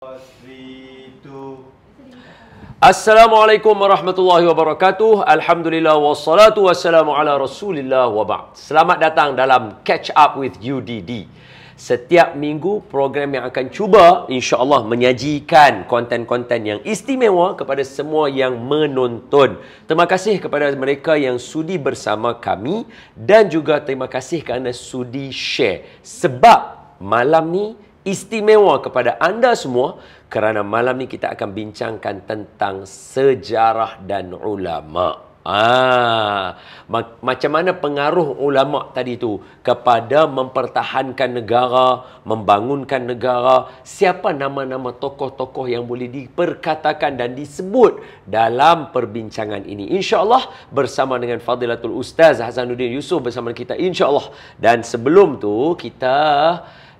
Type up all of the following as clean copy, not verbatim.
3, 2. Assalamualaikum warahmatullahi wabarakatuh. Alhamdulillah wassalatu wassalamu ala Rasulillah wa ba'd. Selamat datang dalam Catch Up with UDD. Setiap minggu program yang akan cuba insya-Allah menyajikan konten-konten yang istimewa kepada semua yang menonton. Terima kasih kepada mereka yang sudi bersama kami dan juga terima kasih kerana sudi share. Sebab malam ni istimewa kepada anda semua kerana malam ni kita akan bincangkan tentang sejarah dan ulama. Macam mana pengaruh ulama tadi tu kepada mempertahankan negara, membangunkan negara, siapa nama-nama tokoh-tokoh yang boleh diperkatakan dan disebut dalam perbincangan ini. InsyaAllah bersama dengan Fadilatul Ustaz Hasanuddin Yusof bersama kita insyaAllah. Dan sebelum tu kita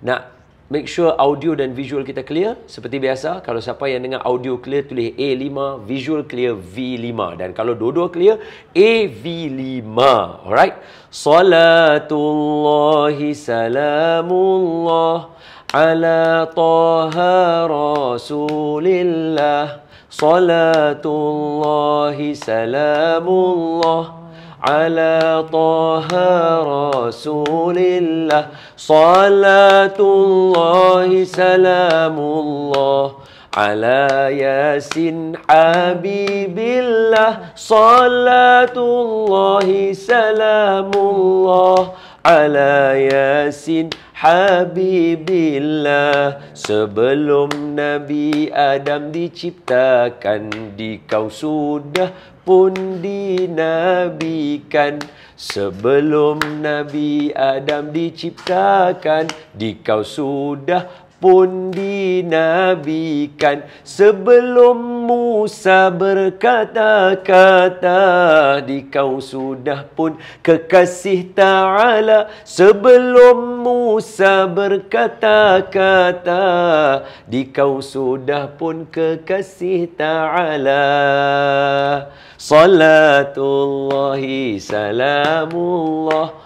nak make sure audio dan visual kita clear. Seperti biasa, kalau siapa yang dengar audio clear, tulis A5, visual clear V5. Dan kalau dua-dua clear, AV5. Alright? Salatullahi salamullah ala taha rasulillah. Salatullahi salamullah ala taha rasulillah. Salatullahi salamullah ala yasin habibillah. Salatullahi salamullah ala yasin habibillah. Sebelum Nabi Adam diciptakan, dikau sudah pun dinabikan. Sebelum Nabi Adam diciptakan, dikau sudah pun dinabikan. Sebelum Musa berkata-kata, dikau sudah pun kekasih Ta'ala. Sebelum Musa berkata-kata, dikau sudah pun kekasih Ta'ala. Salatullahi salamullah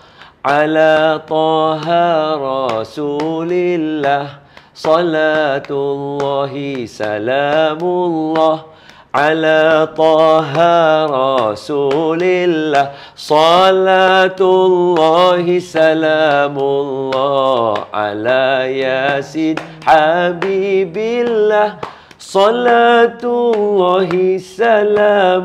ala taha rasulillah. Salatullahi salamullah ala taha rasulillah. Salatullahi salamullah ala yasin habibillah. Salatullahi salamullah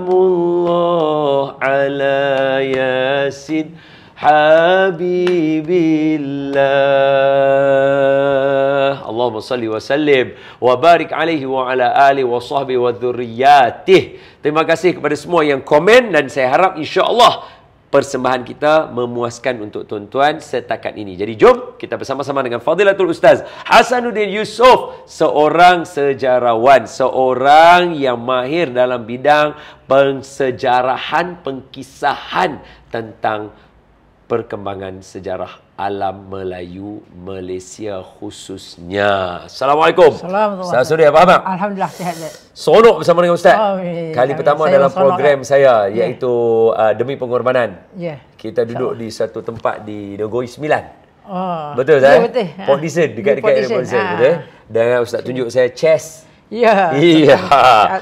ala yasin habibillah. Allahumma salli wa sallim wa barik alaihi wa ala alihi wa sahbihi wa dhurriyyatih. Terima kasih kepada semua yang komen dan saya harap insya-Allah persembahan kita memuaskan untuk tuan-tuan setakat ini. Jadi jom kita bersama-sama dengan Fadilatul Ustaz Hasanuddin Yusof, seorang sejarawan, seorang yang mahir dalam bidang pensejarahan, pengkisahan tentang perkembangan sejarah alam Melayu, Malaysia khususnya. Assalamualaikum. Assalamualaikum. Ustaz Suri, apa khabar? Alhamdulillah sihat. Seronok bersama dengan Ustaz. Kali pertama saya dalam program saya iaitu Demi Pengorbanan. Ya. Kita duduk di satu tempat di Negeri Sembilan. Oh. Betul Ya, Ustaz? betul. Port Dickson, dekat-dekat Port Dickson, betul? Dan Ustaz tunjuk saya chess. Ya. Iya.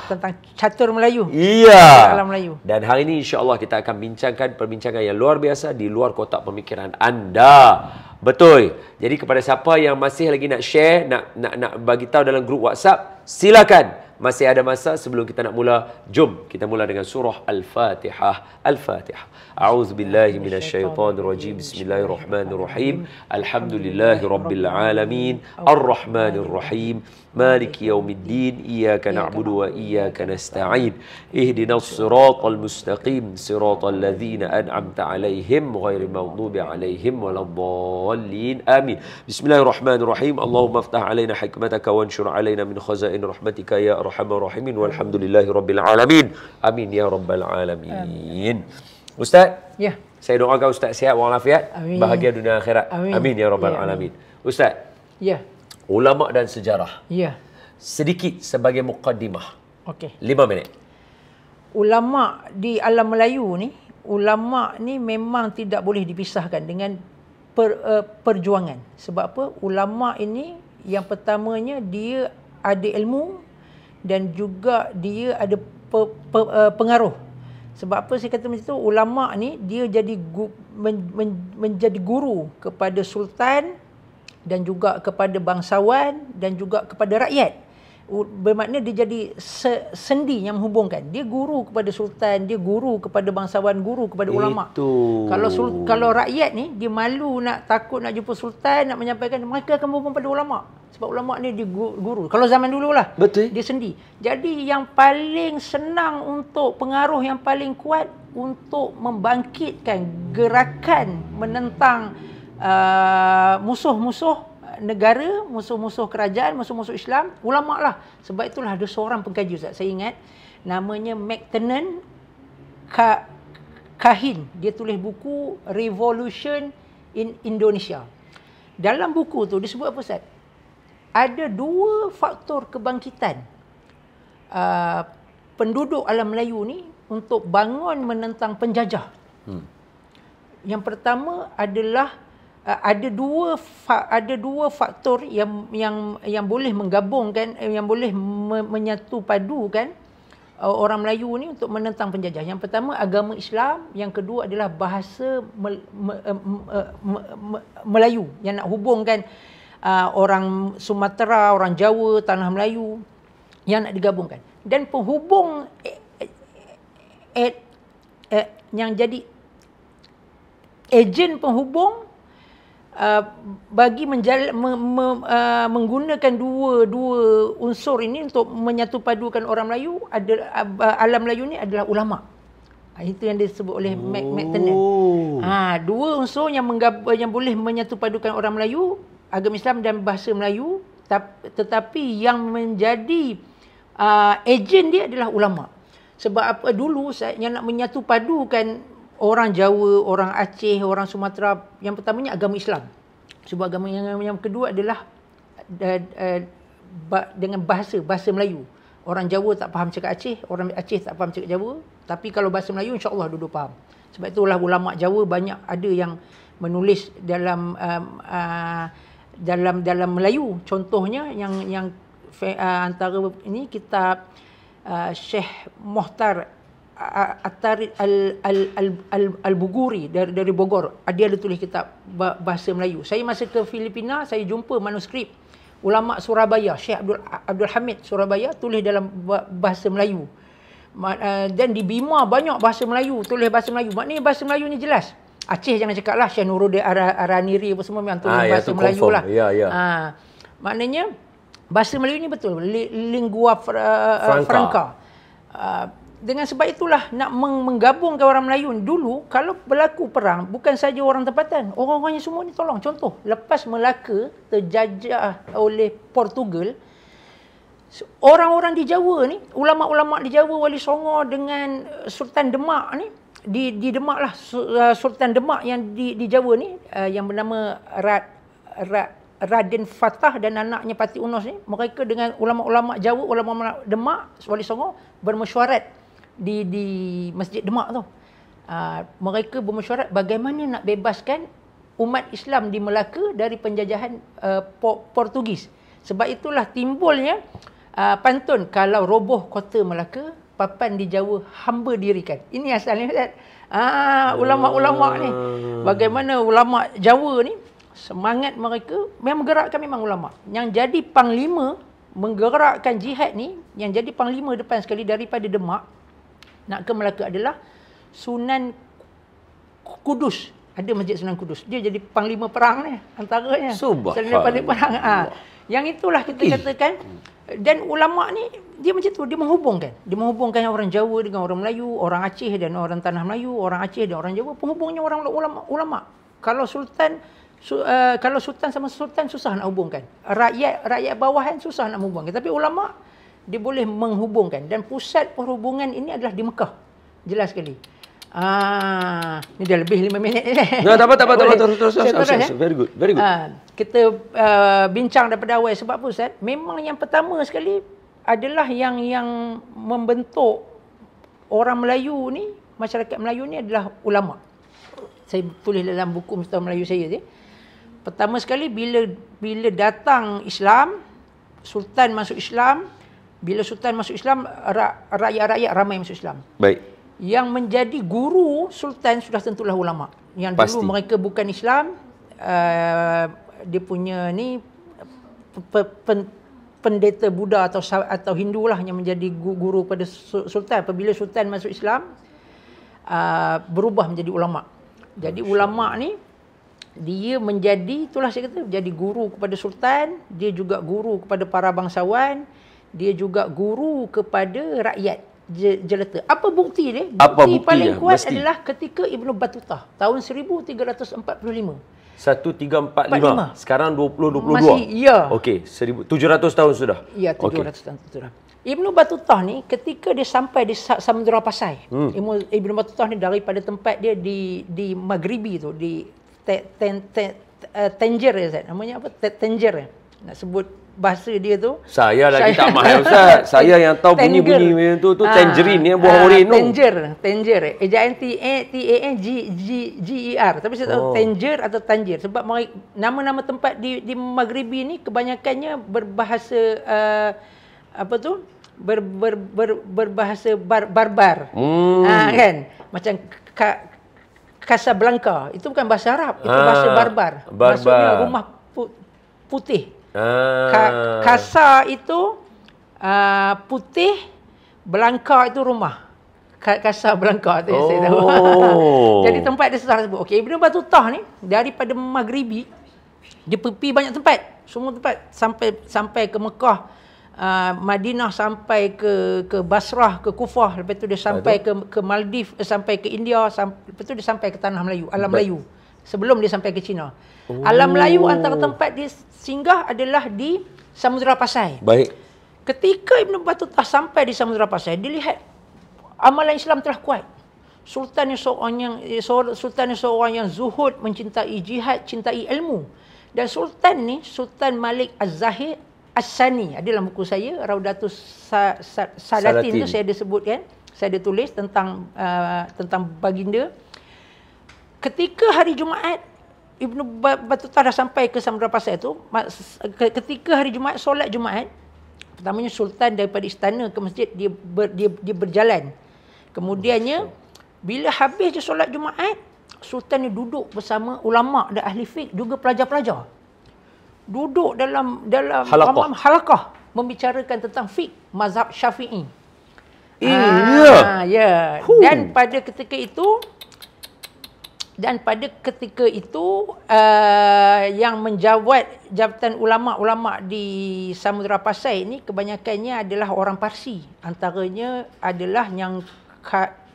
Tentang catur Melayu. Iya. Alam Melayu. Dan hari ini insya-Allah kita akan bincangkan perbincangan yang luar biasa di luar kotak pemikiran anda. Betul. Jadi kepada siapa yang masih lagi nak share, nak bagi tahu dalam grup WhatsApp, silakan. Masih ada masa sebelum kita nak mula. Jom kita mula dengan surah Al-Fatihah. Al-Fatihah. A'udzu billahi minasyaitonir rajim. Bismillahirrahmanirrahim. Alhamdulillahirabbil alamin. Arrahmanir rahim. Maliki yaumiddin. Iyyaka na'budu wa iyyaka nasta'in. Ihdinas siratal mustaqim. Siratal ladzina an'amta 'alaihim ghairil maghdubi 'alaihim waladdallin. Amin. Bismillahirrahmanirrahim. Allahumma iftah 'alaina hikmataka wanshur 'alaina min khazain rahmatika ya arhamar rahimin walhamdulillahirabbil alamin. Amin ya rabbal alamin. Ustaz? Ya. Saya doakan Ustaz sihat walafiat, Amin. bahagia dunia akhirat. Amin. Amin ya rabbal Ya, alamin. Ustaz, Ya. ulama dan sejarah. Ya. Sedikit sebagai muqaddimah. Okey. 5 minit. Ulama di alam Melayu ni, ulama ni memang tidak boleh dipisahkan dengan perjuangan. Sebab apa? Ulama ini yang pertamanya dia ada ilmu dan juga dia ada pengaruh. Sebab apa saya kata macam tu? Ulama ni dia jadi menjadi guru kepada sultan dan juga kepada bangsawan dan juga kepada rakyat. Bermakna dia jadi sendi yang menghubungkan. Dia guru kepada sultan, dia guru kepada bangsawan, guru kepada ulama. Kalau rakyat ni dia malu takut nak jumpa sultan, nak menyampaikan, mereka akan berhubung pada ulama. Sebab ulama ni dia guru. Kalau zaman dululah, betul, dia sendi. Jadi yang paling senang untuk pengaruh yang paling kuat untuk membangkitkan gerakan menentang musuh-musuh negara, musuh-musuh kerajaan, musuh-musuh Islam, ulama lah. Sebab itulah ada seorang pengkaji, Ustaz, saya ingat, namanya McTernan Kahin. Dia tulis buku Revolution in Indonesia. Dalam buku tu disebut apa, Ustaz? Ada 2 faktor kebangkitan penduduk alam Melayu ni untuk bangun menentang penjajah. Yang pertama adalah ada dua faktor yang boleh menggabungkan, yang boleh menyatu padukan orang Melayu ni untuk menentang penjajah. Yang pertama agama Islam, yang kedua adalah bahasa Melayu yang nak hubungkan orang Sumatera, orang Jawa, tanah Melayu yang nak digabungkan. Dan penghubung yang jadi ejen penghubung bagi menggunakan dua unsur ini untuk menyatu padukan orang Melayu, alam Melayu ni adalah ulama. Itu yang disebut oleh McTernan. Dua unsur yang boleh menyatu padukan orang Melayu, agama Islam dan bahasa Melayu, tetapi yang menjadi ejen dia adalah ulama. Sebab apa dulu yang nak menyatu padukan orang Jawa, orang Aceh, orang Sumatera, yang pertamanya agama Islam. Sebab agama yang kedua adalah dengan bahasa Melayu. Orang Jawa tak faham cakap Aceh, orang Aceh tak faham cakap Jawa, tapi kalau bahasa Melayu insya-Allah duduk faham. Sebab itulah ulama Jawa banyak ada yang menulis dalam Melayu. Contohnya yang antara ini kitab Syekh Mohtar At-Tarid Al-Buguri dari Bogor. Dia ada tulis kitab bahasa Melayu. Saya masa ke Filipina, saya jumpa manuskrip ulama Surabaya, Syekh Abdul Hamid Surabaya, tulis dalam bahasa Melayu. Dan di Bima banyak bahasa Melayu, tulis bahasa Melayu. Maknanya bahasa Melayu ni jelas. Aceh jangan cakap lah, Syekh Nuruddin Araniri apa semua memang tulis bahasa Melayu confirm lah. Maknanya bahasa Melayu ni betul lingua franca. Dengan sebab itulah nak menggabungkan orang Melayu dulu, kalau berlaku perang bukan saja orang tempatan, orang-orangnya semua ni tolong. Contoh, lepas Melaka terjajah oleh Portugal, orang-orang di Jawa ni, ulama-ulama di Jawa, Wali Songo dengan Sultan Demak ni, di Demak lah, Sultan Demak yang di Jawa ni, yang bernama Raden Fatah dan anaknya Pati Unos ni, mereka dengan ulama-ulama Jawa, ulama-ulama Demak, Wali Songo bermesyuarat di Masjid Demak tu. Mereka bermesyuarat bagaimana nak bebaskan umat Islam di Melaka dari penjajahan Portugis. Sebab itulah timbulnya pantun, kalau roboh kota Melaka, papan di Jawa hamba dirikan. Ini asalnya, Ustaz. Ulama-ulama ni, bagaimana ulama Jawa ni, semangat mereka memang menggerakkan, memang ulama. Yang jadi panglima menggerakkan jihad ni, yang jadi panglima depan sekali daripada Demak nak ke Melaka adalah Sunan Kudus. Ada Masjid Sunan Kudus. Dia jadi panglima perang ni antaranya. Subhanallah. Perang. Yang itulah kita katakan. Dan ulama ni dia macam tu, dia menghubungkan. Dia menghubungkan orang Jawa dengan orang Melayu, orang Aceh dan orang tanah Melayu, orang Aceh dan orang Jawa. Penghubungnya orang ulama. Kalau sultan sama sultan susah nak hubungkan. Rakyat bawahan susah nak menghubungkan. Tapi ulama dia boleh menghubungkan, dan pusat perhubungan ini adalah di Mekah. Jelas sekali. Ini dah lebih 5 minit ni. Tak apa. Terus. Very good. Kita bincang daripada awal. Sebab apa, Ustaz? Memang yang pertama sekali adalah yang membentuk orang Melayu ni, masyarakat Melayu ni adalah ulama. Saya tulis dalam buku Mustahil Melayu saya. Pertama sekali bila datang Islam, Sultan masuk Islam, bila Sultan masuk Islam, rakyat-rakyat ramai masuk Islam. Baik. Yang menjadi guru Sultan sudah tentulah ulama. Yang Pasti. dulu mereka bukan Islam, dia punya ni pendeta Buddha atau Hindu lah yang menjadi guru pada Sultan. Apabila Sultan masuk Islam, berubah menjadi ulama. Jadi ulama ni dia menjadi, itulah saya kata, jadi guru kepada Sultan, dia juga guru kepada para bangsawan, dia juga guru kepada rakyat jelata. Apa bukti dia? Bukti paling kuat adalah ketika Ibn Battuta tahun 1345. 1345. Sekarang 2022. Masih, ya. Okey, 1700 tahun sudah. Ya, 700 tahun sudah. Ibn Battuta ni ketika dia sampai di Samudra Pasai. Ibn Battuta ni daripada tempat dia di Maghribi tu, di Tangier, namanya apa? Tangier. Nak sebut bahasa dia tu. Saya lagi tak mahal Ustaz. Saya yang tahu bunyi-bunyi tu tangerine, buah oren tu. Tangier. Ejaan T-A-N-G-E-R. Tapi saya tahu Tangier atau Tangier. Sebab nama-nama tempat di Maghribi ni kebanyakannya berbahasa apa tu? Berbahasa barbar. Kan? Macam Casablanca. Itu bukan bahasa Arab. Itu bahasa barbar. Maksudnya rumah putih. Casa itu putih, Blanca itu rumah. Casablanca tu yang saya tahu. Jadi tempat dia susah sebut. Okey, Ibn Battuta ni daripada Maghribi dia pergi banyak tempat. Semua tempat sampai ke Mekah, Madinah, sampai ke Basrah, ke Kufah, lepas tu dia sampai ke Maldives, sampai ke India, lepas tu dia sampai ke tanah Melayu, alam Melayu. Sebelum dia sampai ke China. Alam Melayu antara tempat dia singgah adalah di Samudra Pasai. Baik. Ketika Ibn Battuta sampai di Samudra Pasai, dia lihat amalan Islam telah kuat. Sultan ni seorang yang zuhud, mencintai jihad, cintai ilmu. Dan Sultan ni, Sultan Malik Az-Zahir As-Sani, ada dalam buku saya Raudatus Salatin tu saya ada sebutkan, saya ada tulis tentang baginda. Ketika hari Jumaat, Ibn Battuta dah sampai ke Samudra Pasai tu, ketika hari Jumaat, solat Jumaat, pertamanya Sultan daripada istana ke masjid, dia berjalan. Kemudiannya, bila habis je solat Jumaat, Sultan ni duduk bersama ulama dan ahli fiqh, juga pelajar-pelajar. Duduk dalam halaqah membicarakan tentang fiqh mazhab Syafi'i. Ya. Dan pada ketika itu yang menjawat jabatan ulama-ulama di Samudra Pasai ini kebanyakannya adalah orang Parsi. Antaranya adalah yang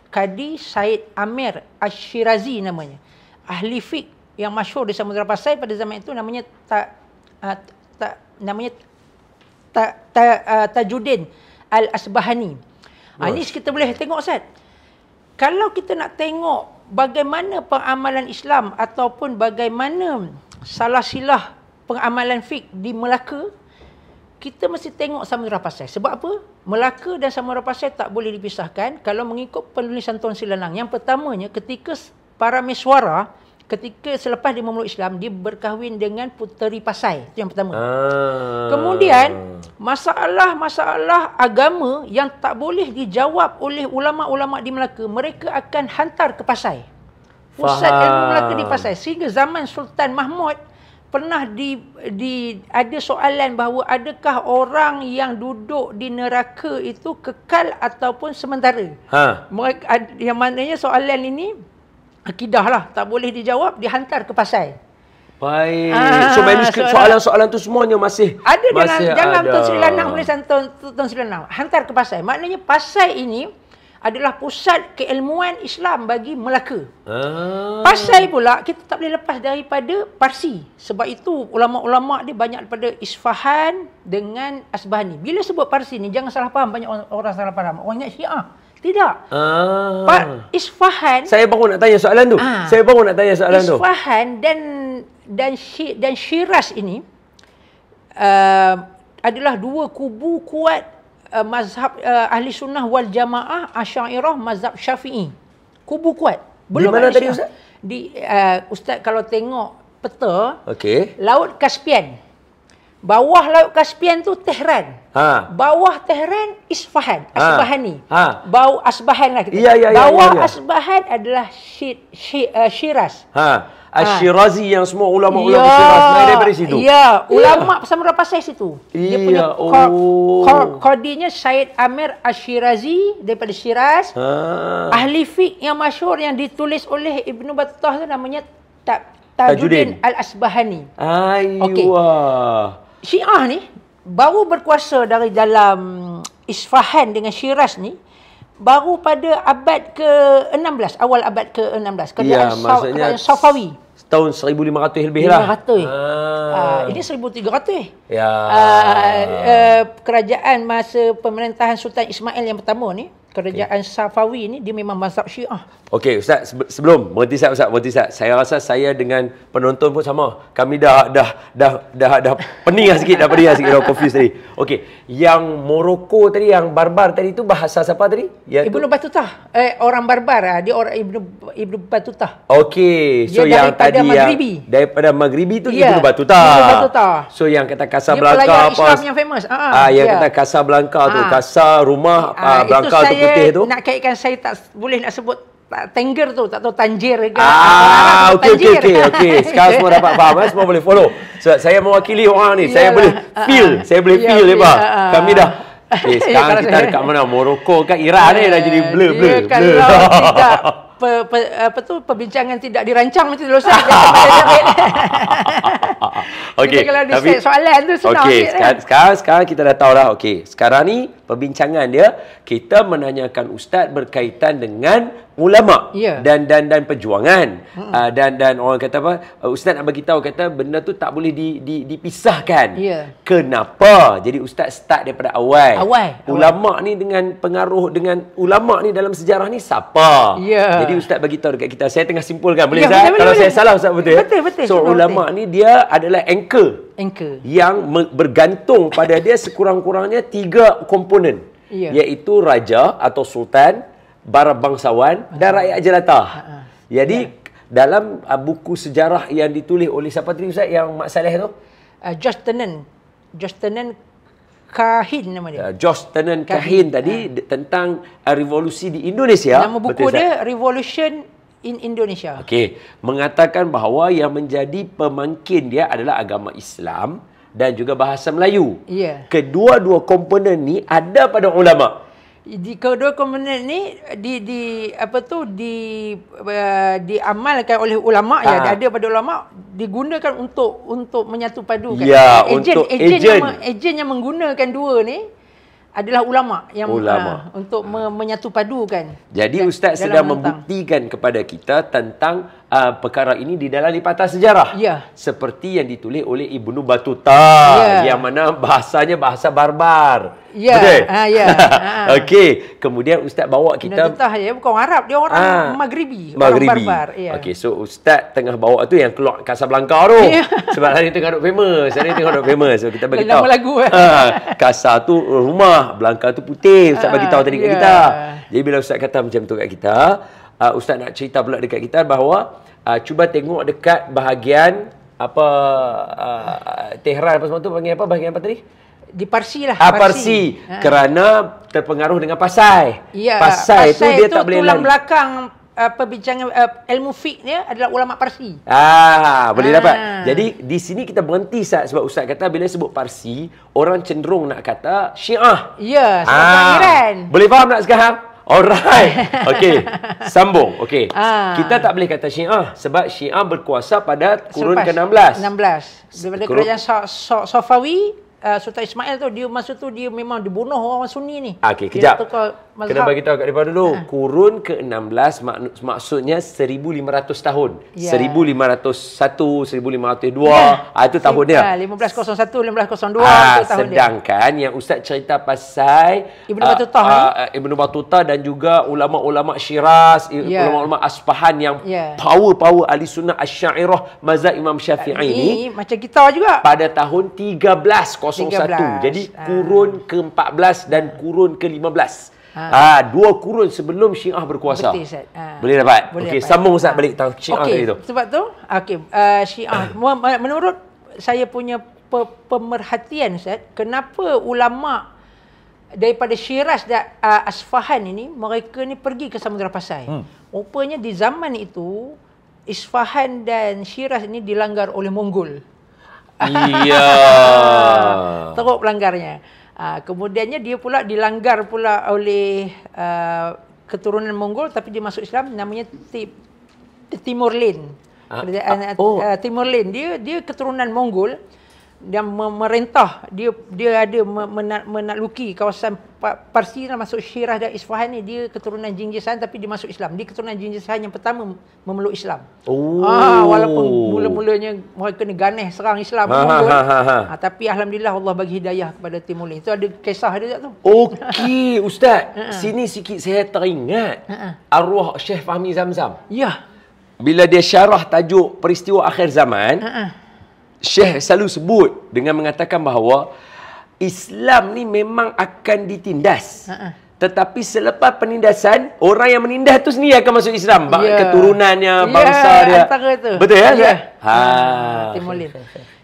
Qadi Said Amir Ash-Shirazi namanya. Ahli fiqh yang masyhur di Samudra Pasai pada zaman itu namanya Tajuddin Al-Asbahani. Ini kita boleh tengok Ustaz. Kalau kita nak tengok bagaimana pengamalan Islam ataupun bagaimana salah silah pengamalan fiqh di Melaka, kita mesti tengok Samudra Pasai. Sebab apa? Melaka dan Samudra Pasai tak boleh dipisahkan kalau mengikut penulisan Tun Sri Lanang. Yang pertamanya, ketika para Meswara, ketika selepas dia memeluk Islam, dia berkahwin dengan Puteri Pasai. Itu yang pertama. Kemudian, masalah-masalah agama yang tak boleh dijawab oleh ulama-ulama di Melaka, mereka akan hantar ke Pasai. Pusat ilmu Melaka di Pasai. Sehingga zaman Sultan Mahmud, pernah ada soalan bahawa adakah orang yang duduk di neraka itu kekal ataupun sementara. Yang maknanya soalan ini akidah lah, tak boleh dijawab, dihantar ke Pasai. Baik. So manuskrip soalan-soalan tu semuanya masih ada dalam Tun Sri Lanang, tulisan Tun Sri Lanang, hantar ke Pasai. Maknanya Pasai ini adalah pusat keilmuan Islam bagi Melaka. Pasai pula kita tak boleh lepas daripada Parsi. Sebab itu ulama-ulama dia banyak daripada Isfahan dengan Asbahani. Bila sebut Parsi ni jangan salah faham, banyak orang salah faham. Orang ingat Syiah. Tidak. Isfahan. Saya baru nak tanya soalan tu. Isfahan dan Shiraz ini adalah dua kubu kuat mazhab ahli sunnah wal jamaah Asy'ariyah mazhab Syafi'i. Kubu kuat. Belum. Di mana tadi Ustaz? Ustaz kalau tengok peta, Laut Kaspian. Bawah Laut Kaspian tu Tehran. Bawah Tehran Isfahan, Asbahani. Bawah Asbahan lah kita. Bawah Asbahan adalah Shiraz. Ash-Shirazi yang semua ulama-ulama Shiraz naik daripada situ. Ya, ulama Samudra Pasai situ. Dia punya kodinya Syed Amir Ash-Shirazi daripada Shiraz. Ahli fiqh yang masyhur yang ditulis oleh Ibnu Battah tu namanya Tajuddin Al-Asbahani. Syiah ni baru berkuasa dari dalam Isfahan dengan Shiraz ni baru pada abad ke-16, awal abad ke-16. Kerajaan Safawi. Tahun 1500 lebih lah. 500. Ini 1300. Kerajaan masa pemerintahan Sultan Ismail yang pertama ni, kerajaan Safawi ni dia memang mazhab Syiah. Okey, Ustaz, sebelum berhenti Ustaz. Saya rasa saya dengan penonton pun sama. Kami dah pening sikit, dah confused tadi. Okey, yang Morocco tadi, yang barbar tadi tu bahasa siapa tadi? Ibnu Battutah. Orang barbar, dia orang Ibnu Battutah. Okey, so yang tadi daripada Maghribi tu Ibnu Battutah. So yang kata Casablanca apa? Islam yang famous. Yang kata Casablanca tu, rumah Blanca tu putih tu. Nak kaitkan saya tak boleh nak sebut Tanger tu, tak tahu Tanjir ke. Okey. Sekarang semua dapat faham, semua boleh follow. So, saya mewakili orang ni, saya boleh feel lepas. Kami dah sekarang kita dekat mana? Morocco kan, Iran ni dah jadi blur. Kalau tidak perbincangan tidak dirancang macam tu Ustaz. Okey. Kalau ada soalan tu senang. Okey, sekarang kita dah tahu lah. Okey, sekarang ni perbincangan dia kita menanyakan Ustaz berkaitan dengan ulama dan perjuangan dan orang kata apa, Ustaz nak bagi tahu kata benda tu tak boleh dipisahkan. Kenapa? Jadi Ustaz start daripada awal. Ulama ni dengan pengaruh dengan ulama ni dalam sejarah ni siapa? Jadi Ustaz bagi tahu dekat kita. Saya tengah simpulkan, boleh Ustaz? Kalau saya salah Ustaz betul. So ulama ni dia adalah anchor yang bergantung pada dia sekurang-kurangnya 3 komponen, iaitu raja atau sultan, para bangsawan dan rakyat jelata. Jadi dalam buku sejarah yang ditulis oleh siapa tadi Ustaz yang Mak Saleh tu? Josh Tenen Kahin nama dia. Josh Tenen Kahin tadi tentang revolusi di Indonesia. Nama buku dia Revolution in Indonesia. Okey, mengatakan bahawa yang menjadi pemangkin dia adalah agama Islam dan juga bahasa Melayu. Kedua-dua komponen ni ada pada ulama. Di kedua komponen ni diamalkan oleh ulama, ada pada ulama, digunakan untuk menyatu padukan. Ejen yang menggunakan dua ni adalah ulama yang untuk menyatu padukan. Jadi Ustaz sedang membuktikan kepada kita tentang perkara ini di dalam lipatan sejarah. Seperti yang ditulis oleh Ibnu Battutah yang mana bahasanya bahasa barbar. Betul? Okey, kemudian Ustaz bawa kita bukan orang Arab, dia orang Maghribi. Orang barbar. Okey, so Ustaz tengah bawa tu yang keluar Casablanca tu. Sebab hari ni tengah duk famous. So kita bagi tahu. Nama lagu. Casa tu rumah, Blanca tu putih. Ustaz bagi tahu tadi kat kita. Jadi bila Ustaz kata macam tu kat kita, Ustaz nak cerita pula dekat kita bahawa cuba tengok dekat bahagian Tehran apa semua tu, bahagian apa tadi? Di Parsi lah. Parsi. Kerana terpengaruh dengan Pasai. Pasai tu dia tak boleh tulang belakang perbincangan ilmu fiqh dia adalah ulama Parsi. Boleh dapat. Jadi di sini kita berhenti Ustaz, sebab Ustaz kata bila sebut Parsi, orang cenderung nak kata Syiah. Sebab Iran. Boleh faham tak sekarang? Alright. Okey, sambung. Okey. Kita tak boleh kata Syiah sebab Syiah berkuasa pada kurun ke-16. Daripada kerajaan Safawi, Sultan Ismail tu, masa tu dia memang dibunuh orang Sunni ni. Okey, kejap. Kena bagi tahu kat depan dulu. Kurun ke-16 maksudnya 1500 tahun. 1501, 1502, itu tahun dia. 1501, 1502 itu tahun dia. Sedangkan yang Ustaz cerita pasal Ibnu Battutah dan juga ulama-ulama Shiraz, ulama-ulama Asfahan yang power ahli sunnah Asy'ariyah mazhab Imam Syafi'i ni macam kita juga pada tahun 1301. Jadi kurun ke-14 dan kurun ke-15. 2 kurun sebelum Syiah berkuasa. Betul, Ustaz. Boleh dapat? Okey, sambung Ustaz balik tentang Syiah tadi tu. Sebab tu, Syiah menurut saya punya pemerhatian Ustaz, kenapa ulama daripada Syiraz dan Asfahan ini, mereka ni pergi ke Samudra Pasai. Rupanya di zaman itu Isfahan dan Syiraz ini dilanggar oleh Mongol. Iya. Teruk pelanggarnya. Kemudiannya dia pula dilanggar pula oleh keturunan Mongol, tapi dia masuk Islam, namanya Timur Lin. Timur Lin, dia keturunan Mongol dan memerintah, dia ada menakluki kawasan Parsi dan masuk Syiraz dan Isfahan ni. Dia keturunan Genghis Khan tapi dia masuk Islam. Dia keturunan Genghis Khan yang pertama memeluk Islam. Walaupun mula-mulanya mereka ni ganeh serang Islam Mongol. Tapi alhamdulillah Allah bagi hidayah kepada Timur Lin. Itu ada kisah dia tu. Okey, Ustaz. Sini sikit saya teringat arwah Syekh Fahmi Zamzam. Ya. Bila dia syarah tajuk peristiwa akhir zaman, Syekh selalu sebut dengan mengatakan bahawa Islam ni memang akan ditindas. Tetapi selepas penindasan, orang yang menindas tu sendiri akan masuk Islam. Keturunannya, bangsa dia. Antara itu. Betul ya? Timur Lin.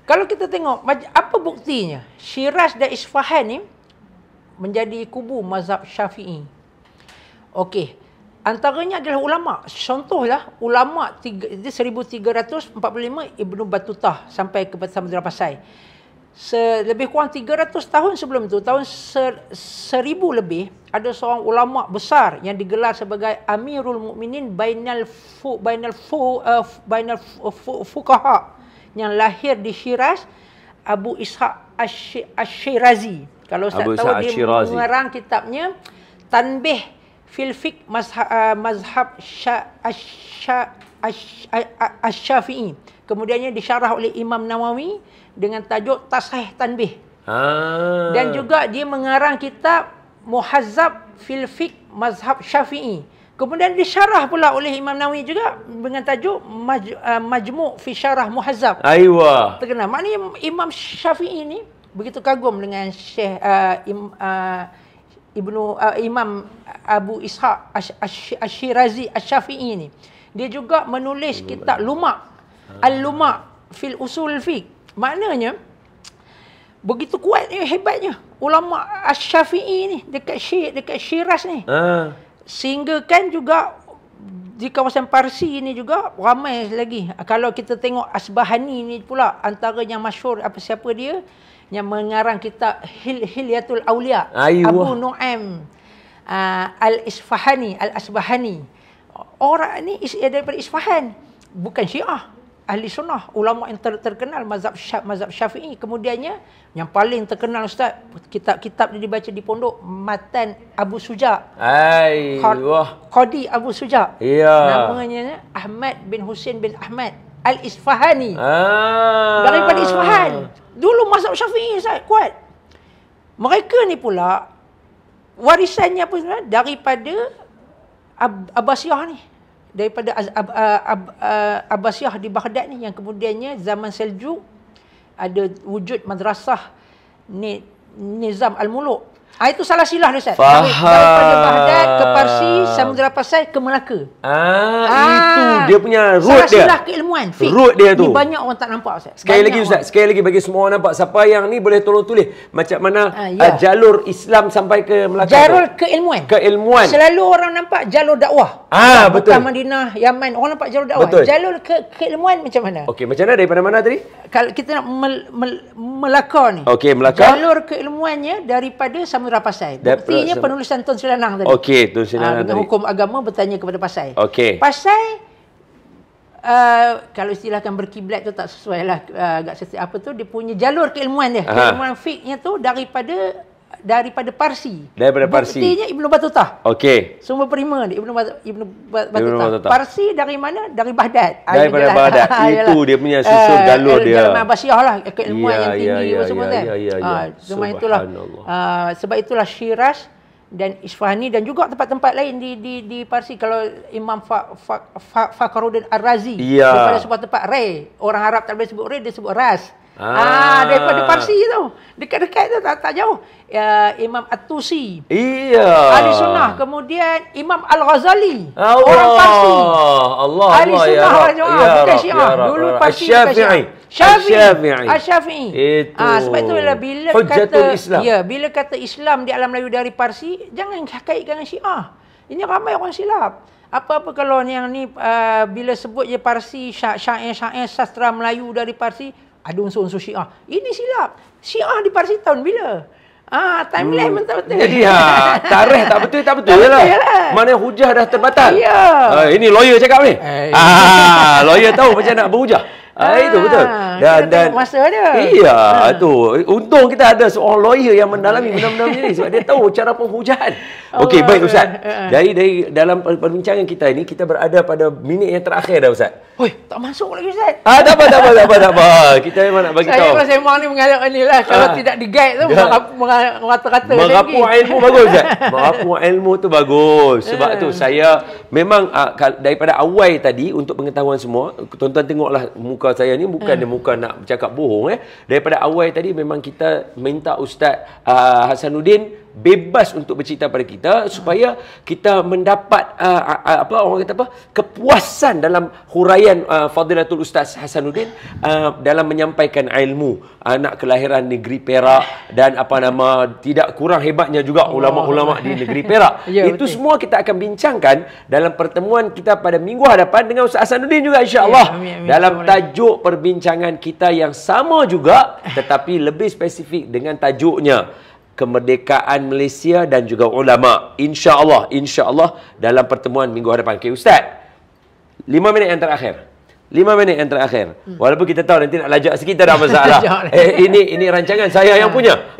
Kalau kita tengok, apa buktinya? Syiraz dan Isfahan ni menjadi kubu mazhab Syafi'i. Okey. Antaranya adalah ulama. Contohlah ulama 1345 Ibnu Battutah sampai ke Samudra Pasai. Lebih kurang 300 tahun sebelum itu, tahun 1000 lebih, ada seorang ulama besar yang digelar sebagai Amirul Mukminin bainal fuqaha yang lahir di Syiraz, Abu Ishaq Asy-Syirazi. Kalau Ustaz tahu, dia mengarang kitabnya Tanbih fil fiqh mazhab Asy-Syafi'i. Kemudiannya disyarah oleh Imam Nawawi dengan tajuk Tashih Tanbih. Dan juga dia mengarang kitab Muhazzab fil fiqh mazhab Syafi'i. Kemudian disyarah pula oleh Imam Nawawi juga dengan tajuk Majmu' fi Syarah Muhazzab. Aywa. Terkenal. Maknanya Imam Syafi'i ni begitu kagum dengan Syekh Imam Abu Ishaq Asy-Syirazi Asy-Syafi'i ni. Dia juga menulis kitab Luma' Al-Luma' fil Usul Fiqh. Maknanya begitu kuatnya, hebatnya ulama Asy-Syafi'i ni dekat Syiraz ni. Sehingga kan juga di kawasan Parsi ni juga ramai lagi. Kalau kita tengok Asbahani ni pula, antara yang masyhur siapa dia yang mengarang kitab Hilyatul Auliya, Abu Nu'aim Al-Asbahani. Orang ni daripada Isfahan, bukan Syiah, ahli sunnah, ulama yang terkenal mazhab Syafi'i. Kemudiannya yang paling terkenal Ustaz, kitab-kitab dia dibaca di pondok, Matan Abu Suja'. Qadi Abu Suja'. Namanya Ahmad bin Husain bin Ahmad Al-Isfahani. Daripada Isfahan. Dulu mazhab Syafi'i Ustaz kuat. Mereka ni pula warisannya apa sebenarnya? Daripada Abbasiyah ni. Daripada Abbasiyah di Baghdad ni, yang kemudiannya zaman Seljuk ada wujud madrasah Nizam Al-Muluk. Itu salah silah dia Ustaz. Daripada Baghdad ke Parsi, Samudra Pasai ke Melaka. Itu dia punya root dia. Salah silah keilmuan. Root dia tu. Ni banyak orang tak nampak Ustaz. Sekali lagi Ustaz, sekali lagi bagi semua orang nampak. Siapa yang ni boleh tolong tulis macam mana jalur Islam sampai ke Melaka. Jalur keilmuan. Selalu orang nampak jalur dakwah. Betul. Bukan Madinah, Yaman, orang nampak jalur dakwah. Betul. Jalur keilmuan macam mana? Okey, macam mana, daripada mana tadi? Kalau kita nak Melaka ni. Okey, Melaka. Jalur keilmuannya daripada Samudra Pasai. Buktinya penulisan Tun Sri Lanang tadi. Okey, Tun Sri Lanang dengan tadi. hukum agama bertanya kepada Pasai. Okey. Pasai kalau istilahkan berkiblat tu tak sesuai lah. Agak setiap apa tu, dia punya jalur keilmuan dia. Keilmuan fiqhnya tu daripada Parsi. Daripada Parsi. Buktinya Ibnu Battutah. Okey. Sumber prima ni Ibnu Battutah. Parsi dari mana? Dari Baghdad. Daripada Baghdad. Itu dia punya susun jalur dia. Dalam Abbasiyah lah, keilmuan yang tinggi semua kan. Cuma itulah. Sebab itulah Syiraz dan Isfahani dan juga tempat-tempat lain di Parsi. Kalau Imam Fakhruddin Ar-Razi daripada sebuah tempat Ray. Orang Arab tak boleh sebut Ray, dia sebut Ras. Daripada Parsi tu. Dekat-dekat tu, tak jauh. Imam At-Tusi. Ahli sunnah. Kemudian Imam Al-Ghazali. Orang Parsi. Allah Ahli sunnah, orang Jawa. Bukan Syiah. Dulu Parsi bukan Syiah. Asy-Syafi'i. Asy-Syafi'i. Itu. Sebab itu bila Hujjatul kata Islam. ya, bila kata Islam di alam Melayu dari Parsi, jangan kaitkan dengan Syiah. Ini ramai orang silap. Apa-apa kalau yang ni bila sebut je Parsi, syair-syair sastra Melayu dari Parsi, ada unsur-unsur Syiah. Ini silap. Syiah di Parsi tahun bila? Timeline betul-betul. Jadi tarikh tak betul lah. Mana hujah dah terbatal. Ya. Ini lawyer cakap ni. Lawyer tahu macam nak berhujah. Itu betul. Dan masa dia. Iya, tu. Untung kita ada seorang lawyer yang mendalami benda-benda ni sebab dia tahu cara penghujahan. Okey, baik Ustaz. Dari dalam perbincangan kita ini kita berada pada minit yang terakhir dah Ustaz. Hoi, tak masuk lagi Ustaz. Tak apa. Kita memang nak bagi tahu. Saya kalau sembang ni mengalami ni lah. Kalau tidak di-guide tu mengata-kata. Merapu ilmu bagus Ustaz. Merapu ilmu tu bagus. Sebab tu saya memang daripada awal tadi untuk pengetahuan semua, tuan-tuan tengoklah muka saya ni bukan dia muka nak bercakap bohong Daripada awal tadi memang kita minta Ustaz Hasanuddin bebas untuk bercerita pada kita supaya kita mendapat kepuasan dalam huraian Fadilatul Ustaz Hasanuddin dalam menyampaikan ilmu anak kelahiran negeri Perak dan tidak kurang hebatnya juga ulama-ulama di negeri Perak. Itu semua kita akan bincangkan dalam pertemuan kita pada minggu hadapan dengan Ustaz Hasanuddin juga insya-Allah. Dalam tajuk perbincangan kita yang sama juga tetapi lebih spesifik dengan tajuknya kemerdekaan Malaysia dan juga ulama. InsyaAllah dalam pertemuan minggu hadapan. Okay, Ustaz, 5 minit yang terakhir. Walaupun kita tahu nanti nak lajak sikit tak ada masalah. Ini rancangan saya yang punya.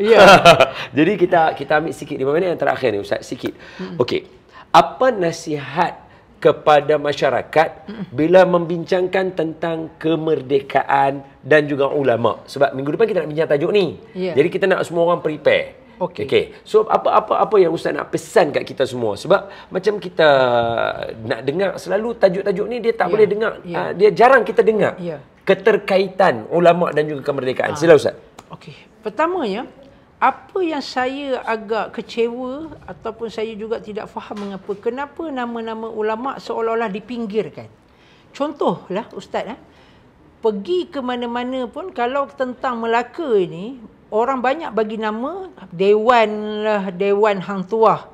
Jadi kita ambil sikit 5 minit yang terakhir ni Ustaz, sikit. Okey. Apa nasihat kepada masyarakat bila membincangkan tentang kemerdekaan dan juga ulama? Sebab minggu depan kita nak bincang tajuk ni. Jadi kita nak semua orang prepare. Okey. So apa yang Ustaz nak pesan kat kita semua? Sebab macam kita nak dengar selalu tajuk-tajuk ni dia tak boleh dengar. Dia jarang kita dengar. Keterkaitan ulama dan juga kemerdekaan. Sila Ustaz. Okey. Pertamanya, apa yang saya agak kecewa ataupun saya juga tidak faham kenapa nama-nama ulama seolah-olah dipinggirkan. Contohlah Ustaz, pergi ke mana-mana pun kalau tentang Melaka ini, orang banyak bagi nama Dewan Hang Tuah,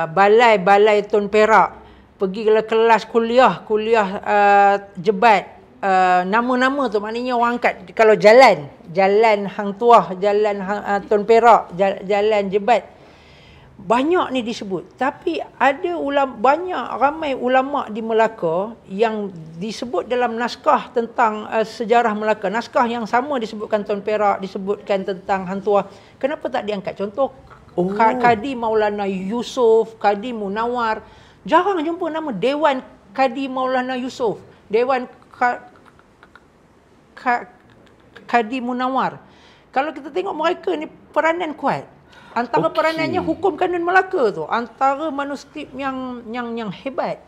Balai Tun Perak, pergi ke kelas kuliah Jebat, nama-nama tu maknanya orang angkat. Kalau jalan Hang Tuah, jalan Tun Perak, jalan Jebat, banyak ni disebut. Tapi ada ramai ulama di Melaka yang disebut dalam naskah tentang sejarah Melaka. Naskah yang sama disebutkan Tun Perak, disebutkan tentang Hang Tuah. Kenapa tak diangkat? Contoh Kadi Maulana Yusof, Kadi Munawar. Jarang jumpa nama Dewan Kadi Maulana Yusof, Dewan Kadi Munawar. Kalau kita tengok mereka ni peranan kuat. Antara peranannya hukum kanun Melaka tu, antara manuskrip yang hebat,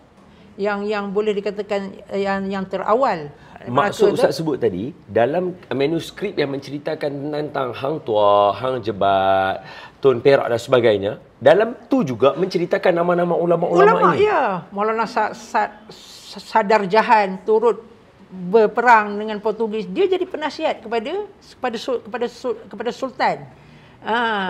yang boleh dikatakan yang terawal. Maksud Ustaz sebut tadi, dalam manuskrip yang menceritakan tentang Hang Tuah, Hang Jebat, Tun Perak dan sebagainya, dalam tu juga menceritakan nama-nama ulama-ulama ini. Ya, Maulana Sadar Jahan turut berperang dengan Portugis. Dia jadi penasihat kepada Sultan.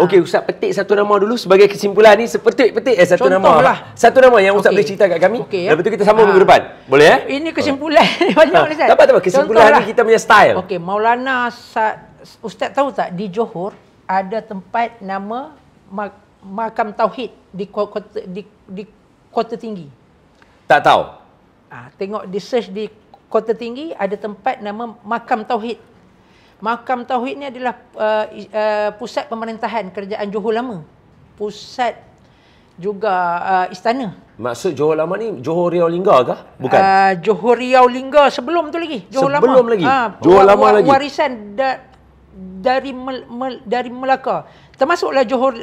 Okey, Ustaz petik satu nama dulu sebagai kesimpulan ni. Sepetik-petik satu nama. Satu nama yang Ustaz boleh cerita kat kami. Lepas tu kita sambung minggu depan. Boleh Ini kesimpulan banyak ni Ustaz. Tak apa. Kesimpulan ni kita punya style. Okey, Maulana Ustaz tahu tak di Johor ada tempat nama Makam Tauhid di Kota Tinggi? Tak tahu. Tengok di search di Kota Tinggi ada tempat nama Makam Tauhid. Makam Tauhid ni adalah pusat pemerintahan kerajaan Johor Lama. Pusat juga istana. Maksud Johor Lama ni Johor Riau Lingga ke? Bukan. Johor Riau Lingga sebelum tu lagi. Johor sebelum Lama. Lagi. Johor Lama lagi. Warisan dari Melaka. Termasuklah Johor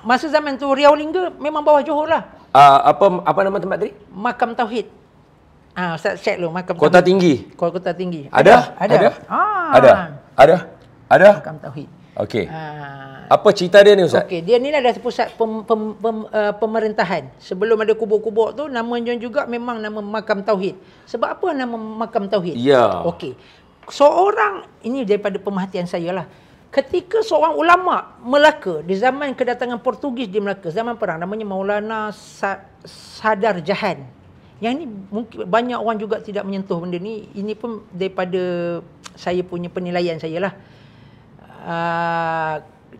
masa zaman tu Riau Lingga memang bawah Johor lah. Apa nama tempat tadi? Makam Tauhid. Ustaz check dulu Makam Kota Tinggi. Kota Tinggi. Ada. Makam Tauhid. Okey. Apa cerita dia ni Ustaz? Okey, dia ni adalah pusat pemerintahan. Sebelum ada kubur-kubur tu namanya juga memang nama Makam Tauhid. Sebab apa nama Makam Tauhid? Ya. Okey. seorang, ini daripada pemerhatian saya lah, ketika seorang ulama Melaka di zaman kedatangan Portugis di Melaka, zaman perang, namanya Maulana Sadar Jahan. Yang ni mungkin banyak orang juga tidak menyentuh benda ni. Ini pun daripada saya punya penilaian saya lah.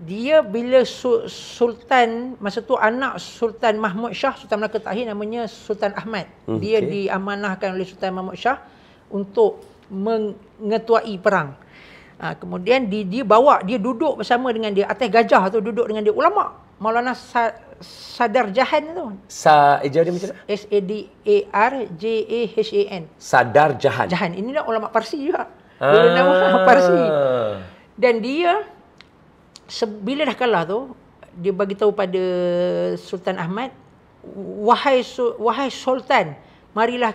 Dia bila Sultan, masa tu anak Sultan Mahmud Shah, Sultan Melaka terakhir, namanya Sultan Ahmad. Dia diamanahkan oleh Sultan Mahmud Shah untuk mengetuai perang. Kemudian dia duduk bersama dengan dia atas gajah tu, duduk dengan dia ulama Maulana Sadar Jahan tu. Eja dia macam mana? Sadarjahan. Sadar Jahan. Jahan. Inilah ulama Parsi juga. Dia nama Parsi. Dan dia bila dah kalah tu, dia bagi tahu pada Sultan Ahmad, wahai Sultan, marilah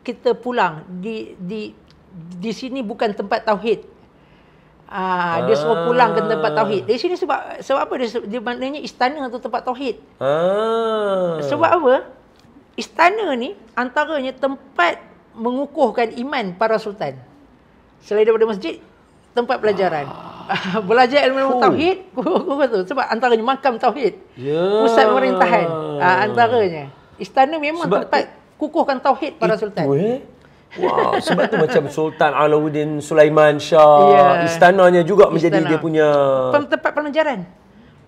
kita pulang. Di sini bukan tempat tauhid. Dia suruh pulang ke tempat tauhid. Di sini sebab apa? Dia maknanya istana tu tempat tauhid. Sebab apa? Istana ni antaranya tempat mengukuhkan iman para sultan. Selain daripada masjid, tempat pelajaran. Belajar ilmu tauhid, tu. Sebab antaranya makam tauhid. Pusat pemerintahan. Antaranya. Istana memang tempat kukuhkan tauhid para sultan. Wow, sebab tu macam Sultan Alauddin Sulaiman Shah, istananya juga menjadi dia punya tempat pelajaran.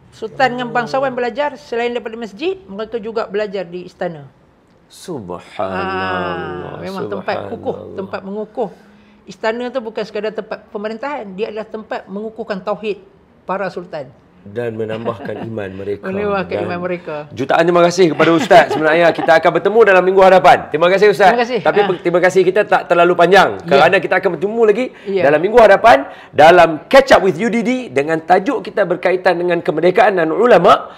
Sultan dengan bangsawan belajar, selain daripada masjid, mereka juga belajar di istana. Subhanallah. Memang tempat kukuh, tempat mengukuh. Istana tu bukan sekadar tempat pemerintahan, dia adalah tempat mengukuhkan tauhid para sultan. Dan menambahkan iman mereka. Menambahkan iman mereka. Jutaan terima kasih kepada Ustaz. Sebenarnya kita akan bertemu dalam minggu hadapan. Terima kasih Ustaz. Terima kasih. Tapi terima kasih kita tak terlalu panjang. Kerana kita akan bertemu lagi dalam minggu hadapan dalam Catch Up with UDD dengan tajuk kita berkaitan dengan kemerdekaan dan ulama.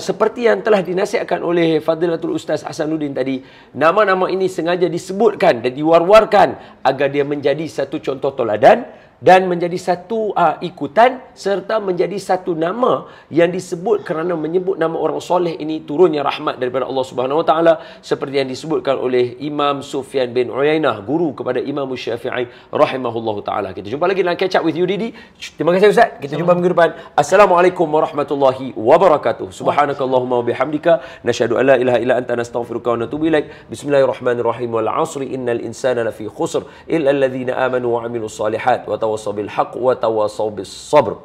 Seperti yang telah dinasihatkan oleh Fadilatul Ustaz Hasanuddin tadi, nama-nama ini sengaja disebutkan dan diwar-warkan agar dia menjadi satu contoh toladan dan menjadi satu ikutan, serta menjadi satu nama yang disebut kerana menyebut nama orang soleh ini turunnya rahmat daripada Allah Subhanahu Wa Taala, seperti yang disebutkan oleh Imam Sufyan bin Uyainah, guru kepada Imam Syafi'i rahimahullahu taala. Kita jumpa lagi dalam Catch Up with UDD. Terima kasih Ustaz. Kita jumpa minggu depan. Assalamualaikum warahmatullahi wabarakatuh. Subhanakallahumma wa bihamdika nasyhadu an la ilaha illa anta nastaghfiruka wa natubu ilaik. Bismillahirrahmanirrahim. Wal 'asri innal insana lafi khusr illa alladhina amanu wa 'amilus solihat wa tawassaw bil haqq wa tawassaw bis sabr.